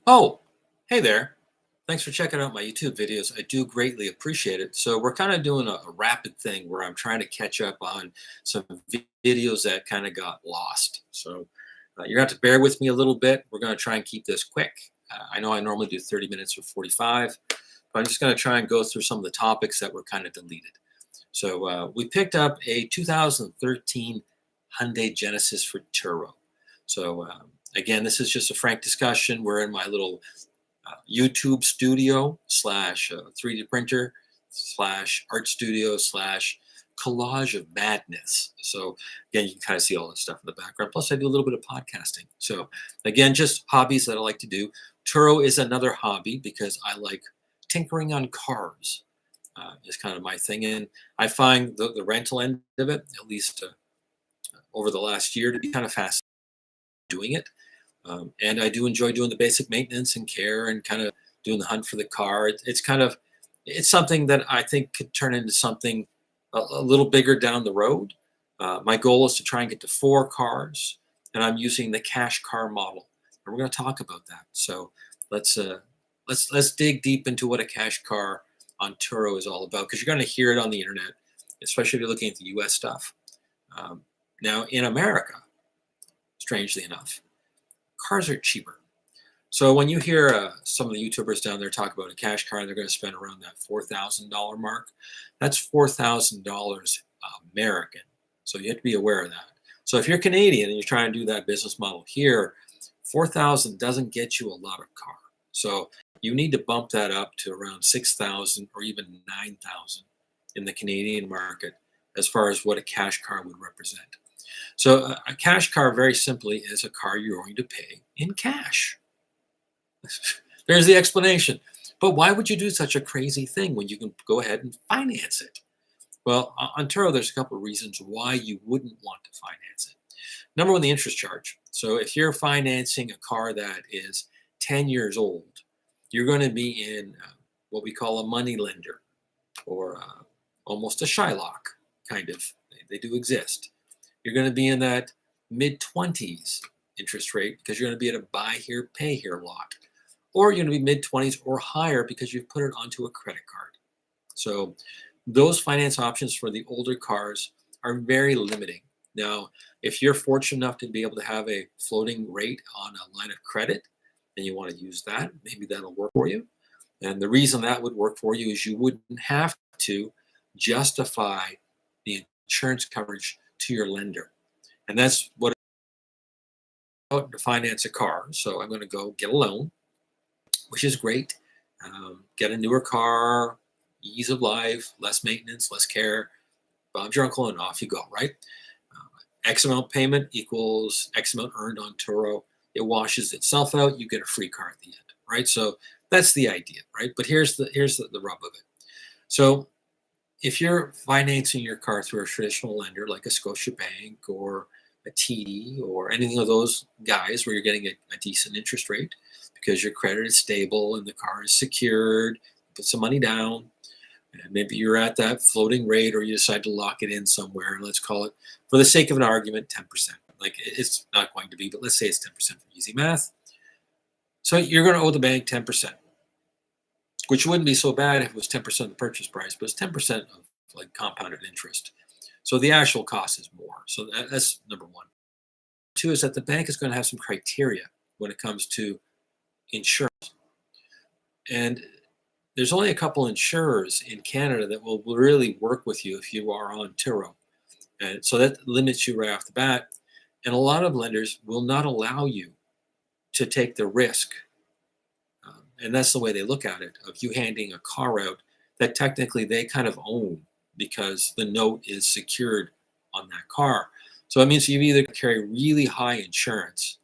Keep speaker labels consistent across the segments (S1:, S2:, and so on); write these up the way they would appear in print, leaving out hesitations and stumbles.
S1: Oh, hey there. Thanks for checking out my YouTube videos. I do greatly appreciate it. So we're kind of doing a rapid thing where I'm trying to catch up on some videos that kind of got lost. So you're going to have to bear with me a little bit. We're going to try and keep this quick. I know I normally do 30 minutes or 45, but I'm just going to try and go through some of the topics that were kind of deleted. So we picked up a 2013 Hyundai Genesis for Turo. So again, this is just a frank discussion. We're in my little YouTube studio slash 3D printer slash art studio slash collage of madness. So again, you can kind of see all this stuff in the background. Plus, I do a little bit of podcasting. So again, just hobbies that I like to do. Turo is another hobby because I like tinkering on cars. Is kind of my thing, and I find the rental end of it, at least over the last year, to be kind of fast doing it. And I do enjoy doing the basic maintenance and care and kind of doing the hunt for the car. It's something that I think could turn into something a little bigger down the road. My goal is to try and get to 4 cars, and I'm using the cash car model. And we're going to talk about that. So let's let's dig deep into what a cash car on Turo is all about, because you're going to hear it on the internet, especially if you're looking at the U.S. stuff. Now in America, strangely enough, cars are cheaper. So when you hear some of the YouTubers down there talk about a cash car and they're going to spend around that $4,000 mark, that's $4,000 American. So you have to be aware of that. So if you're Canadian and you're trying to do that business model here, 4,000 doesn't get you a lot of car. So you need to bump that up to around 6,000 or even 9,000 in the Canadian market as far as what a cash car would represent. So a cash car, very simply, is a car you're going to pay in cash. There's the explanation. But why would you do such a crazy thing when you can go ahead and finance it? Well, on Turo, there's a couple of reasons why you wouldn't want to finance it. Number one, the interest charge. So if you're financing a car that is 10 years old, you're going to be in what we call a money lender, or almost a Shylock kind of. They do exist. You're going to be in that mid-20s interest rate because you're going to be at a buy here, pay here lot. Or you're going to be mid-20s or higher because you've put it onto a credit card. So those finance options for the older cars are very limiting. Now, if you're fortunate enough to be able to have a floating rate on a line of credit and you want to use that, maybe that'll work for you. And the reason that would work for you is you wouldn't have to justify the insurance coverage to your lender. And that's what to finance a car. So I'm going to go get a loan, which is great. Get a newer car, ease of life, less maintenance, less care. Bob's your uncle, and off you go, right? X amount payment equals X amount earned on Turo. It washes itself out. You get a free car at the end, right? So that's the idea, right? But here's the rub of it. So if you're financing your car through a traditional lender like a Scotiabank or a TD or anything of those guys where you're getting a decent interest rate because your credit is stable and the car is secured, put some money down, and maybe you're at that floating rate or you decide to lock it in somewhere. Let's call it, for the sake of an argument, 10%. Like it's not going to be, but let's say it's 10% for easy math. So you're going to owe the bank 10%. Which wouldn't be so bad if it was 10% of the purchase price, but it's 10% of like compounded interest. So the actual cost is more. So that's number one. Two is that the bank is going to have some criteria when it comes to insurance. And there's only a couple insurers in Canada that will really work with you if you are on Turo. And so that limits you right off the bat. And a lot of lenders will not allow you to take the risk. And that's the way they look at it, of you handing a car out that technically they kind of own because the note is secured on that car. So it means you either carry really high insurance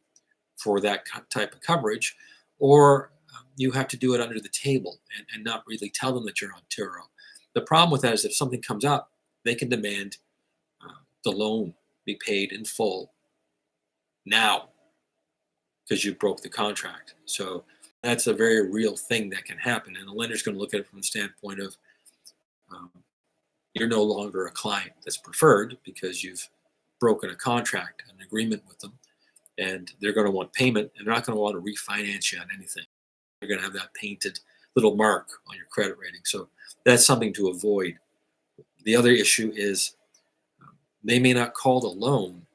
S1: for that type of coverage, or you have to do it under the table and not really tell them that you're on Turo. The problem with that is if something comes up, they can demand the loan be paid in full now because you broke the contract. So that's a very real thing that can happen. And the lender's going to look at it from the standpoint of you're no longer a client that's preferred because you've broken a contract, an agreement with them, and they're going to want payment, and they're not going to want to refinance you on anything. you're going to have that painted little mark on your credit rating. So that's something to avoid. The other issue is they may not call the loan,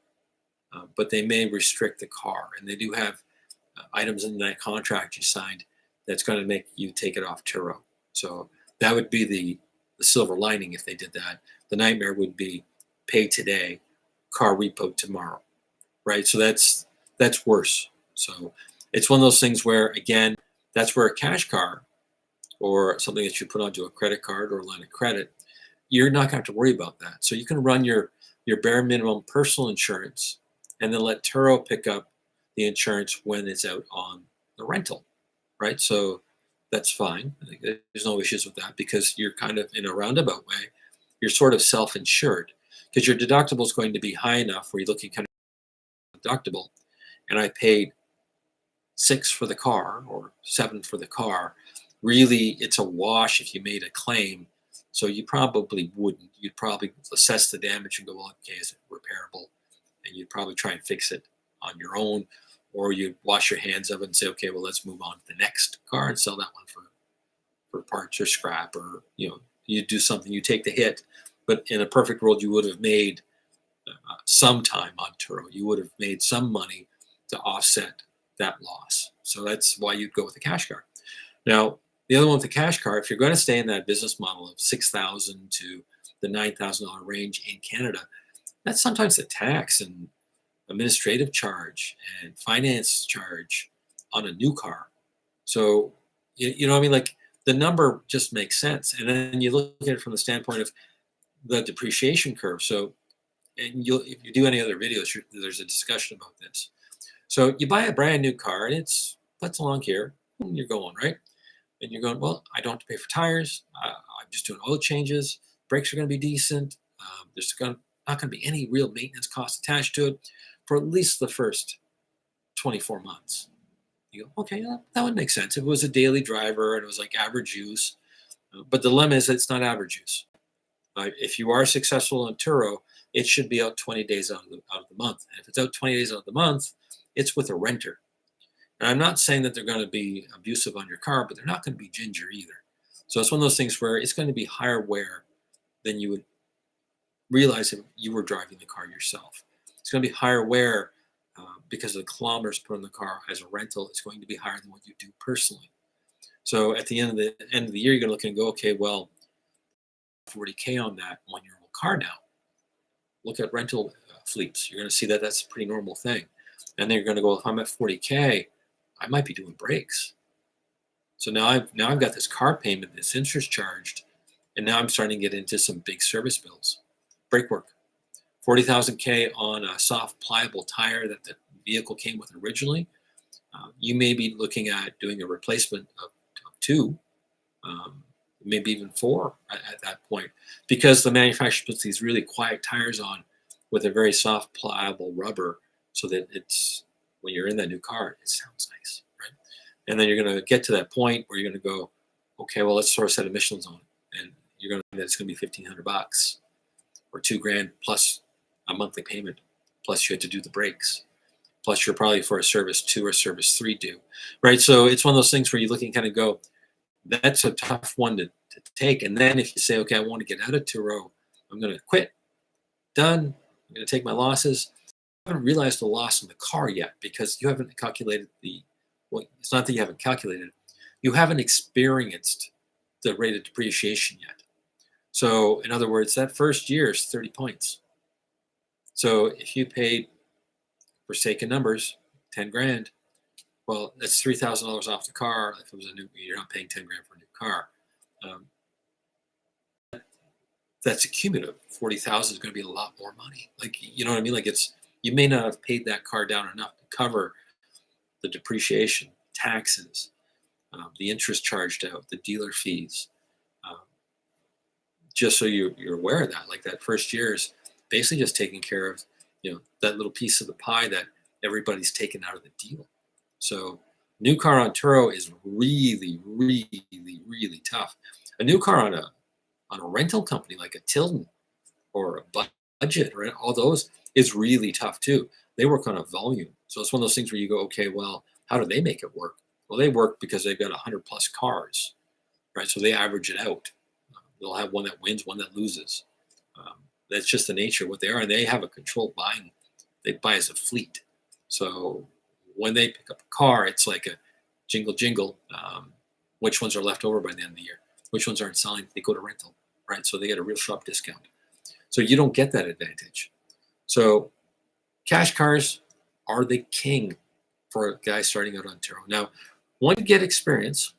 S1: but they may restrict the car. And they do have items in that contract you signed that's going to make you take it off Turo. So that would be the silver lining if they did that. The nightmare would be pay today, car repo tomorrow, right? So that's worse. So it's one of those things where, again, that's where a cash car or something that you put onto a credit card or a line of credit, you're not going to have to worry about that. So you can run your bare minimum personal insurance and then let Turo pick up the insurance when it's out on the rental, right? So that's fine. There's no issues with that because you're kind of in a roundabout way. You're sort of self-insured because your deductible is going to be high enough where you're looking kind of deductible. And I paid 6 for the car or 7 for the car. Really, it's a wash if you made a claim. So you probably wouldn't. You'd probably assess the damage and go, well, okay, is it repairable? And you'd probably try and fix it on your own, or you'd wash your hands of it and say, okay, well, let's move on to the next car and sell that one for parts or scrap, or you do something, you take the hit. But in a perfect world, you would have made some time on Turo. You would have made some money to offset that loss. So that's why you'd go with a cash car. Now, the other one with the cash car, if you're going to stay in that business model of $6,000 to the $9,000 range in Canada, that's sometimes the tax and administrative charge and finance charge on a new car. So, you know what I mean? Like the number just makes sense. And then you look at it from the standpoint of the depreciation curve. So, and if you do any other videos, there's a discussion about this. So you buy a brand new car and it's puts along here and you're going, right? And you're going, well, I don't have to pay for tires. I'm just doing oil changes. Brakes are going to be decent. There's not going to be any real maintenance costs attached to it for at least the first 24 months. You go, okay, that would make sense if it was a daily driver and it was like average use. But the dilemma is it's not average use. If you are successful on Turo, it should be out 20 days out of the month. And if it's out 20 days out of the month, it's with a renter. And I'm not saying that they're going to be abusive on your car, but they're not going to be ginger either. So it's one of those things where it's going to be higher wear than you would realize if you were driving the car yourself. It's going to be higher wear because of the kilometers put on the car as a rental. It's going to be higher than what you do personally. So at the end of the year, you're going to look and go, okay, well, 40K on that 1-year-old car now. Look at rental fleets. You're going to see that that's a pretty normal thing. And then you're going to go, if I'm at 40K, I might be doing brakes. So now I've got this car payment that's interest charged, and now I'm starting to get into some big service bills. Brake work, 40,000K on a soft pliable tire that the vehicle came with originally. You may be looking at doing a replacement of 2, maybe even 4 at that point, because the manufacturer puts these really quiet tires on with a very soft pliable rubber, so that it's when you're in that new car, it sounds nice, right? And then you're going to get to that point where you're going to go, okay, well, let's throw a set of Michelin's on it, and you're going to find that it's going to be $1,500 or $2,000 plus a monthly payment, plus you had to do the brakes, plus you're probably for a service 2 or service 3 due, right? So it's one of those things where you look and kind of go, that's a tough one to take. And then if you say, okay, I want to get out of Turo, I'm going to quit, done, I'm going to take my losses. I haven't realized the loss in the car yet because you haven't calculated it's not that you haven't calculated, you haven't experienced the rate of depreciation yet. So in other words, that first year is 30 points. So if you paid, for sake of numbers, 10 grand, well, that's $3,000 off the car. If it was a new, you're not paying 10 grand for a new car. That's accumulative. 40,000 is going to be a lot more money. Like, you know what I mean? Like you may not have paid that car down enough to cover the depreciation, taxes, the interest charged out, the dealer fees. Just so you're aware of that, like that first year is basically just taking care of, that little piece of the pie that everybody's taken out of the deal. So new car on Turo is really, really, really tough. A new car on a rental company like a Tilden or a Budget, right? All those is really tough too. They work on a volume. So it's one of those things where you go, okay, well, how do they make it work? Well, they work because they've got 100 plus cars, right? So they average it out. They'll have one that wins, one that loses. Um, that's just the nature of what they are, and they have a controlled buying. They buy as a fleet. So when they pick up a car, it's like a jingle jingle. Which ones are left over by the end of the year? Which ones aren't selling? They go to rental, right? So they get a real sharp discount. So you don't get that advantage. So cash cars are the king for guys starting out on Turo. Now, once you get experience,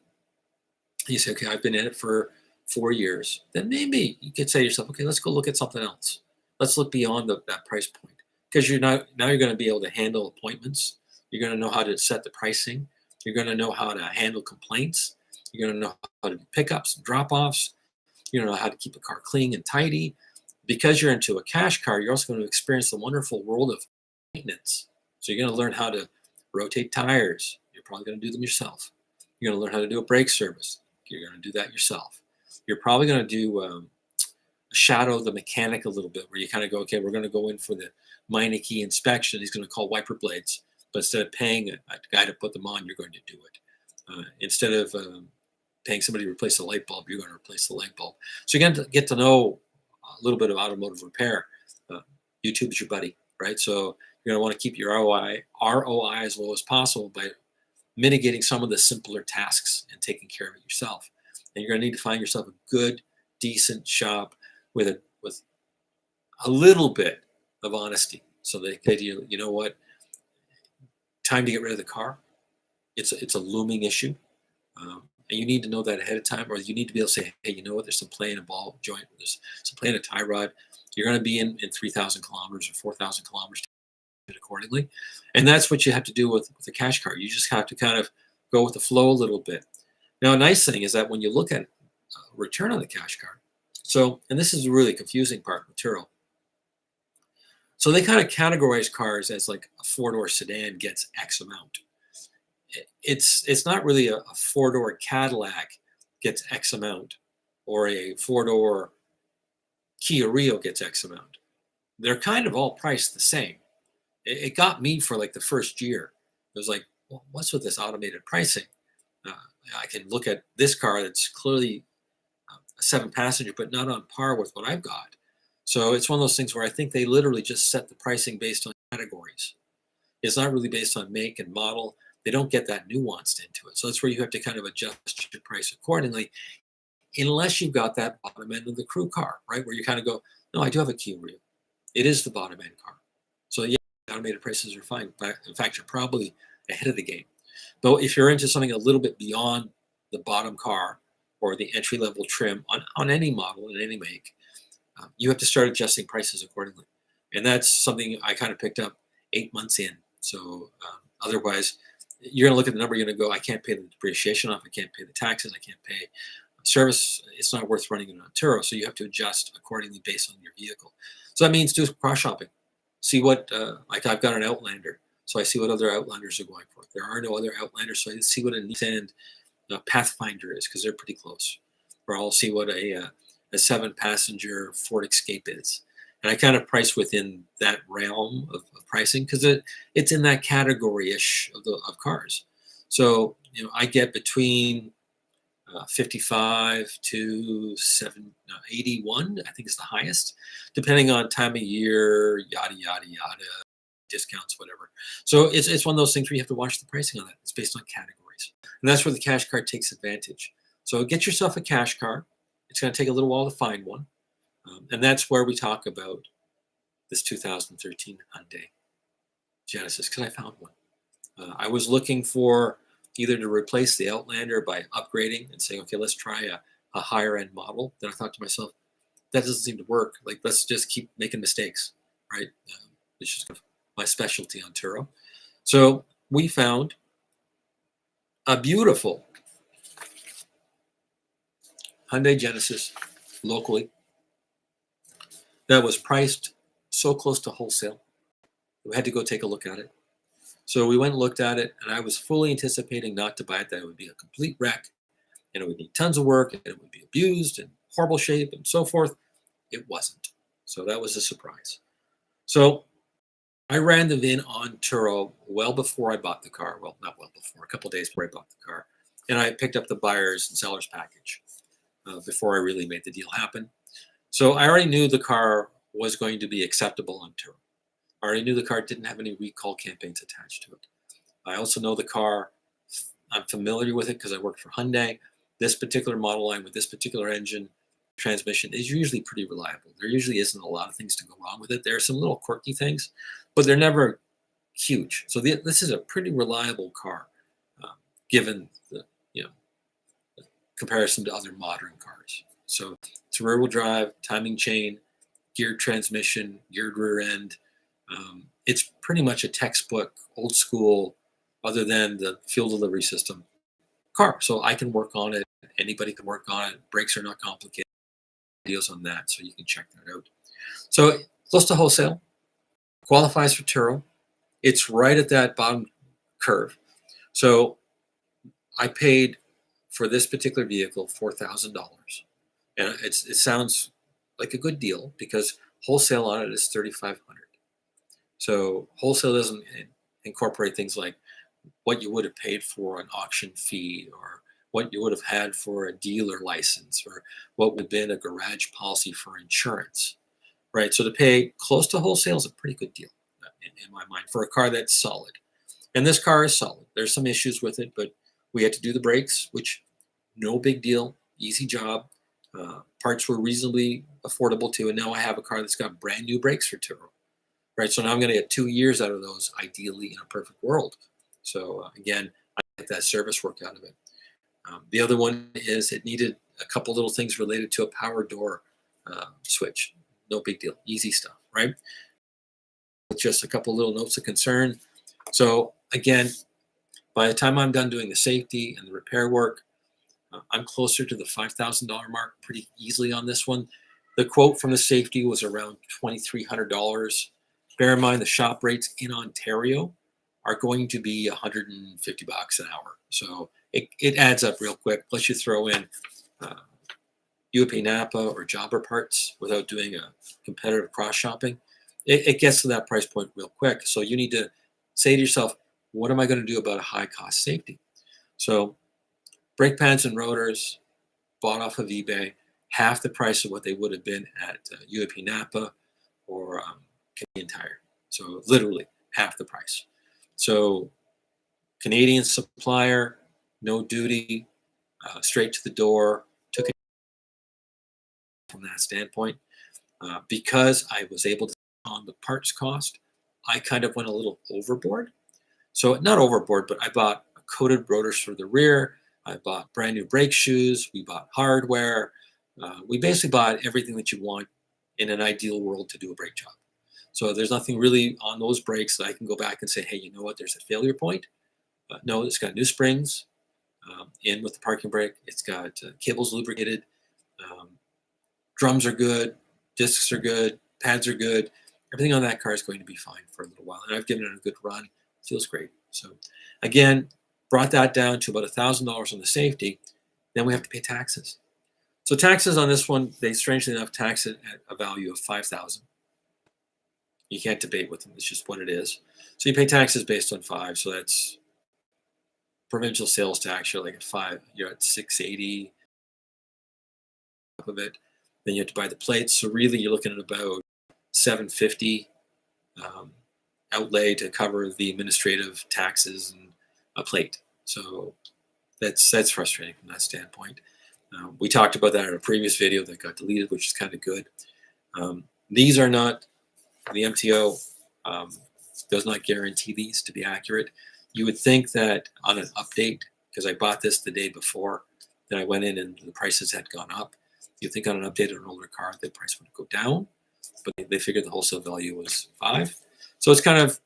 S1: you say, okay, I've been in it for 4 years, then maybe you could say to yourself, okay, let's go look at something else. Let's look beyond that price point, because now you're going to be able to handle appointments. You're going to know how to set the pricing. You're going to know how to handle complaints. You're going to know how to do pickups and drop-offs. You know how to keep a car clean and tidy. Because you're into a cash car, you're also going to experience the wonderful world of maintenance. So you're going to learn how to rotate tires. You're probably going to do them yourself. You're going to learn how to do a brake service. You're going to do that yourself. You're probably going to do shadow the mechanic a little bit, where you kind of go, okay, we're going to go in for the minor key inspection. He's going to call wiper blades, but instead of paying a guy to put them on, you're going to do it. Instead of paying somebody to replace a light bulb, you're going to replace the light bulb. So you're going to get to know a little bit of automotive repair. YouTube is your buddy, right? So you're going to want to keep your ROI as low as possible by mitigating some of the simpler tasks and taking care of it yourself. And you're going to need to find yourself a good, decent shop with a little bit of honesty. So they say to you, you know what, time to get rid of the car. It's a looming issue. And you need to know that ahead of time, or you need to be able to say, hey, you know what, there's some play in a ball joint, there's some play in a tie rod. You're going to be in 3,000 kilometers or 4,000 kilometers accordingly. And that's what you have to do with a cash car. You just have to kind of go with the flow a little bit. Now, a nice thing is that when you look at return on the cash car, so, and this is a really confusing part with Turo. So they kind of categorize cars as like a four-door sedan gets X amount. It's not really a four-door Cadillac gets X amount, or a four-door Kia Rio gets X amount. They're kind of all priced the same. It got me for like the first year. It was like, well, what's with this automated pricing? I can look at this car that's clearly a 7-passenger, but not on par with what I've got. So it's one of those things where I think they literally just set the pricing based on categories. It's not really based on make and model. They don't get that nuanced into it. So that's where you have to kind of adjust your price accordingly, unless you've got that bottom end of the crew car, right? Where you kind of go, no, I do have a Kia Rio. It is the bottom end car. So yeah, automated prices are fine. But in fact, you're probably ahead of the game. But if you're into something a little bit beyond the bottom car or the entry level trim on any model and any make, you have to start adjusting prices accordingly. And that's something I kind of picked up 8 months in. So otherwise, you're going to look at the number, you're going to go, I can't pay the depreciation off, I can't pay the taxes, I can't pay service. It's not worth running it on Turo. So you have to adjust accordingly based on your vehicle. So that means do cross shopping. See what, like I've got an Outlander. So I see what other Outlanders are going for. There are no other Outlanders, so I see what a Nissan Pathfinder is, because they're pretty close. Or I'll see what a 7-passenger Ford Escape is. And I kind of price within that realm of pricing, because it's in that category-ish of cars. So, you know, I get between 55 to 81, I think is the highest, depending on time of year, yada, yada, yada, discounts, whatever. So it's one of those things where you have to watch the pricing on that. It's based on categories. And that's where the cash car takes advantage. So get yourself a cash car. It's going to take a little while to find one. And that's where we talk about this 2013 Hyundai Genesis, because I found one. I was looking for either to replace the Outlander by upgrading and saying, okay, let's try a higher end model. Then I thought to myself, that doesn't seem to work. Like, let's just keep making mistakes, right? It's just my specialty on Turo. So we found a beautiful Hyundai Genesis locally that was priced so close to wholesale. We had to go take a look at it. So we went and looked at it, and I was fully anticipating not to buy it, that it would be a complete wreck, and it would need tons of work, and it would be abused and horrible shape and so forth. It wasn't. So that was a surprise. So I ran the VIN on Turo well before I bought the car. Well, not well before, a couple of days before I bought the car. And I picked up the buyer's and seller's package before I really made the deal happen. So I already knew the car was going to be acceptable on Turo. I already knew the car didn't have any recall campaigns attached to it. I also know the car, I'm familiar with it because I worked for Hyundai. This particular model line with this particular engine transmission is usually pretty reliable. There usually isn't a lot of things to go wrong with it. There are some little quirky things, but they're never huge. So this is a pretty reliable car, uh, given the you know comparison to other modern cars. So it's rear-wheel drive, timing chain, geared transmission, geared rear end. It's pretty much a textbook, old school, other than the fuel delivery system car. So I can work on it. Anybody can work on it. Brakes are not complicated. Videos on that, so you can check that out. So close to wholesale, qualifies for Turo. It's right at that bottom curve. So I paid for this particular vehicle $4,000, and it sounds like a good deal because wholesale on it is 3,500. So wholesale doesn't incorporate things like what you would have paid for an auction fee, or what you would have had for a dealer license, or what would have been a garage policy for insurance, right? So to pay close to wholesale is a pretty good deal in my mind for a car that's solid. And this car is solid. There's some issues with it, but we had to do the brakes, which no big deal, easy job. Parts were reasonably affordable too. And now I have a car that's got brand new brakes for Turo, right? So now I'm going to get 2 years out of those, ideally in a perfect world. So again, I get that service work out of it. The other one is it needed a couple little things related to a power door switch. No big deal, easy stuff, right? Just a couple little notes of concern. So again, by the time I'm done doing the safety and the repair work, I'm closer to the $5,000 mark pretty easily on this one. The quote from the safety was around $2,300. Bear in mind the shop rates in Ontario are going to be 150 bucks an hour. So it adds up real quick. Plus you throw in UAP Napa or jobber parts without doing a competitive cross shopping. It gets to that price point real quick. So you need to say to yourself, what am I going to do about a high cost safety? So brake pads and rotors bought off of eBay, half the price of what they would have been at UAP Napa or Canadian Tire. So literally half the price. So Canadian supplier, no duty, straight to the door. Took it from that standpoint. Because I was able to on the parts cost, I kind of went a little overboard. So not overboard, but I bought coated rotors for the rear. I bought brand new brake shoes. We bought hardware. We basically bought everything that you want in an ideal world to do a brake job. So there's nothing really on those brakes that I can go back and say, hey, you know what? There's a failure point. No, it's got new springs in with the parking brake. It's got cables lubricated. Drums are good. Discs are good. Pads are good. Everything on that car is going to be fine for a little while. And I've given it a good run. It feels great. So again, brought that down to about $1,000 on the safety. Then we have to pay taxes. So taxes on this one, they strangely enough tax it at a value of $5,000. You can't debate with them. It's just what it is. So you pay taxes based on 5. So that's provincial sales tax. You're like at 5. You're at 680 of it. Then you have to buy the plates. So really, you're looking at about 750 outlay to cover the administrative taxes and a plate. So that's frustrating from that standpoint. We talked about that in a previous video that got deleted, which is kind of good. These are not, the MTO does not guarantee these to be accurate. You would think that on an update, because I bought this the day before, then I went in and the prices had gone up. You'd think on an update on an older car, the price would go down, but they figured the wholesale value was 5. So it's kind of,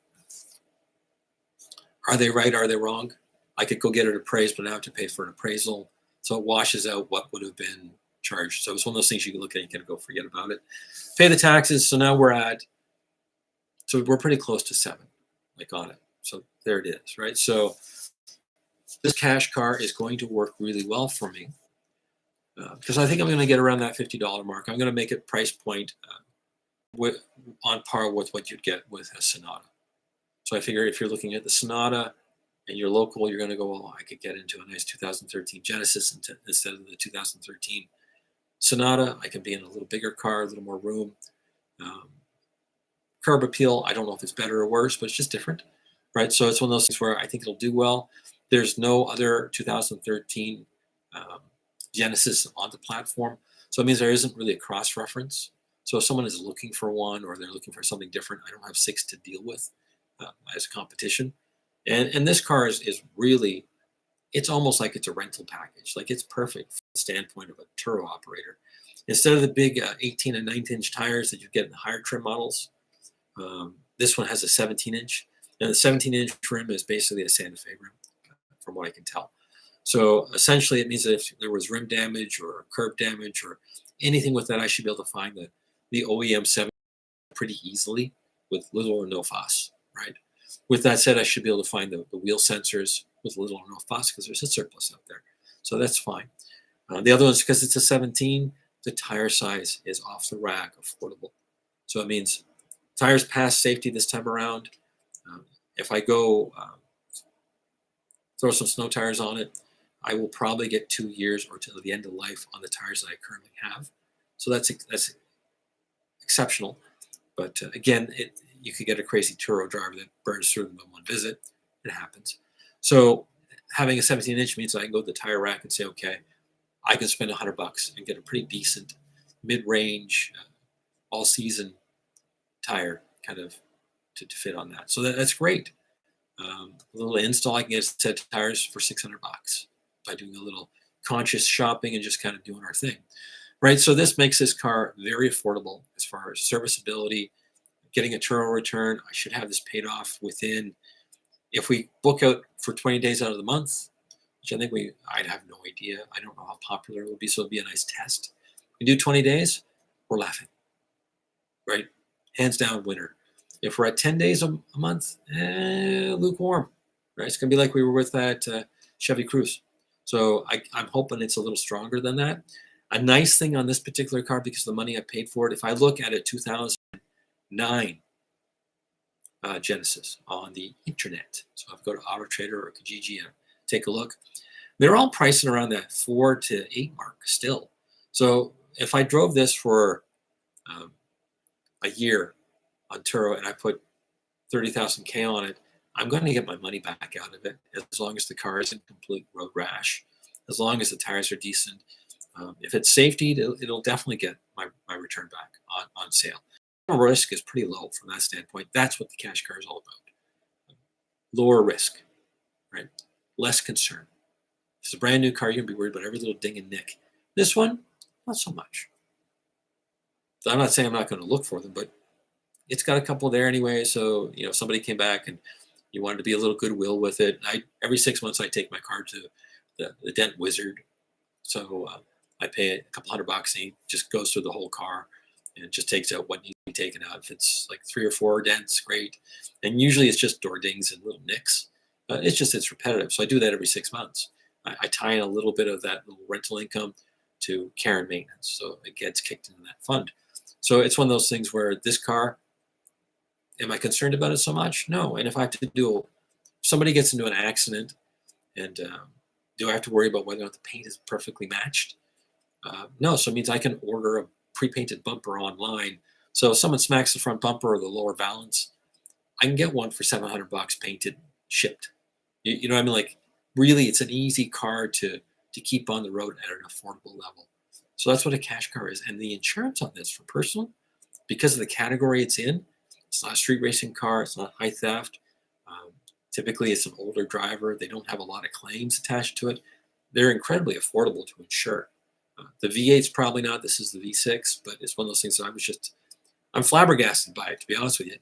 S1: are they right? Are they wrong? I could go get it appraised, but I have to pay for an appraisal. So it washes out what would have been charged. So it's one of those things you can look at and you can go forget about it. Pay the taxes. So now we're pretty close to 7, like on it. So there it is, right? So this cash car is going to work really well for me because I think I'm going to get around that $50 mark. I'm going to make it price point on par with what you'd get with a Sonata. So I figure if you're looking at the Sonata and you're local, you're going to go, well, I could get into a nice 2013 Genesis instead of the 2013 Sonata. I can be in a little bigger car, a little more room. Um, Curb appeal, I don't know if it's better or worse, but it's just different, right? So it's one of those things where I think it'll do well. There's no other 2013 um, Genesis on the platform, so it means there isn't really a cross reference. So if someone is looking for one or they're looking for something different, I don't have six to deal with as a competition. And this car is really, it's almost like it's a rental package. Like it's perfect from the standpoint of a Turo operator. Instead of the big 18 and 19-inch tires that you get in the higher trim models, this one has a 17-inch, and the 17-inch rim is basically a Santa Fe rim, from what I can tell. So essentially, it means that if there was rim damage or curb damage or anything with that, I should be able to find the OEM 7 pretty easily with little or no fuss, right? With that said, I should be able to find the wheel sensors with little or no fuss because there's a surplus out there. So that's fine. The other one is because it's a 17, the tire size is off the rack, affordable. So it means tires pass safety this time around. If I go throw some snow tires on it, I will probably get 2 years or till the end of life on the tires that I currently have. So that's exceptional. But again, you could get a crazy Turo driver that burns through them in one visit. It happens. So having a 17-inch means I can go to the tire rack and say, okay, I can spend $100 and get a pretty decent mid-range, all-season tire kind of to fit on that. So that's great. A little install, I can get a set of tires for $600 by doing a little conscious shopping and just kind of doing our thing, right? So this makes this car very affordable as far as serviceability. Getting a Turo return, I should have this paid off within, if we book out for 20 days out of the month, which I think I'd have no idea. I don't know how popular it will be, so it'll be a nice test. We do 20 days, we're laughing, right? Hands down winner. If we're at 10 days a month, lukewarm, right? It's going to be like we were with that Chevy Cruze. So I'm hoping it's a little stronger than that. A nice thing on this particular car, because of the money I paid for it, if I look at a 2009 Genesis on the internet, so if I go to Auto Trader or Kijiji and take a look, they're all pricing around that 4 to 8 mark still. So if I drove this for a year on Turo and I put 30,000 K on it, I'm going to get my money back out of it as long as the car isn't complete road rash, as long as the tires are decent. If it's safety, it'll definitely get my return back on sale. The risk is pretty low from that standpoint. That's what the cash car is all about. Lower risk, right? Less concern. If it's a brand new car, you're going to be worried about every little ding and nick. This one, not so much. So I'm not saying I'm not going to look for them, but it's got a couple there anyway. So, if somebody came back and you wanted to be a little goodwill with it, every 6 months I take my car to the Dent Wizard. So I pay a couple $100 and he just goes through the whole car and just takes out what needs to be taken out. If it's like 3 or 4 dents, great. And usually it's just door dings and little nicks. It's repetitive. So I do that every 6 months. I tie in a little bit of that little rental income to care and maintenance. So it gets kicked into that fund. So it's one of those things where this car, am I concerned about it so much? No. And if I have to if somebody gets into an accident and do I have to worry about whether or not the paint is perfectly matched? No. So it means I can order a pre-painted bumper online. So if someone smacks the front bumper or the lower valance, I can get one for $700 painted, shipped. You know what I mean? Like, really, it's an easy car to keep on the road at an affordable level. So that's what a cash car is. And the insurance on this for personal, because of the category it's in, it's not a street racing car. It's not high theft. Typically, it's an older driver. They don't have a lot of claims attached to it. They're incredibly affordable to insure. The V8's probably not. This is the V6, but it's one of those things that I'm flabbergasted by it, to be honest with you.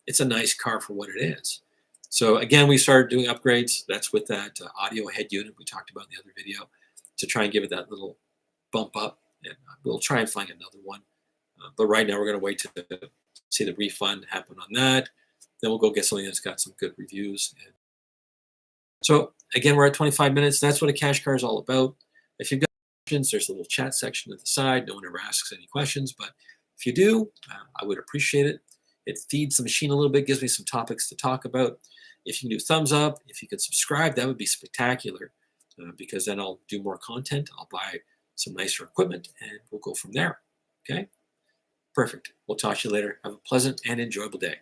S1: It's a nice car for what it is. So again, we started doing upgrades. That's with that audio head unit we talked about in the other video to try and give it that little bump up. And we'll try and find another one. But right now, we're going to wait to see the refund happen on that. Then we'll go get something that's got some good reviews. And so again, we're at 25 minutes. That's what a cash car is all about. If you've got questions, there's a little chat section at the side. No one ever asks any questions, but if you do, I would appreciate it. It feeds the machine a little bit, gives me some topics to talk about. If you can do thumbs up, if you could subscribe, that would be spectacular, because then I'll do more content. I'll buy some nicer equipment and we'll go from there. Okay? Perfect. We'll talk to you later. Have a pleasant and enjoyable day.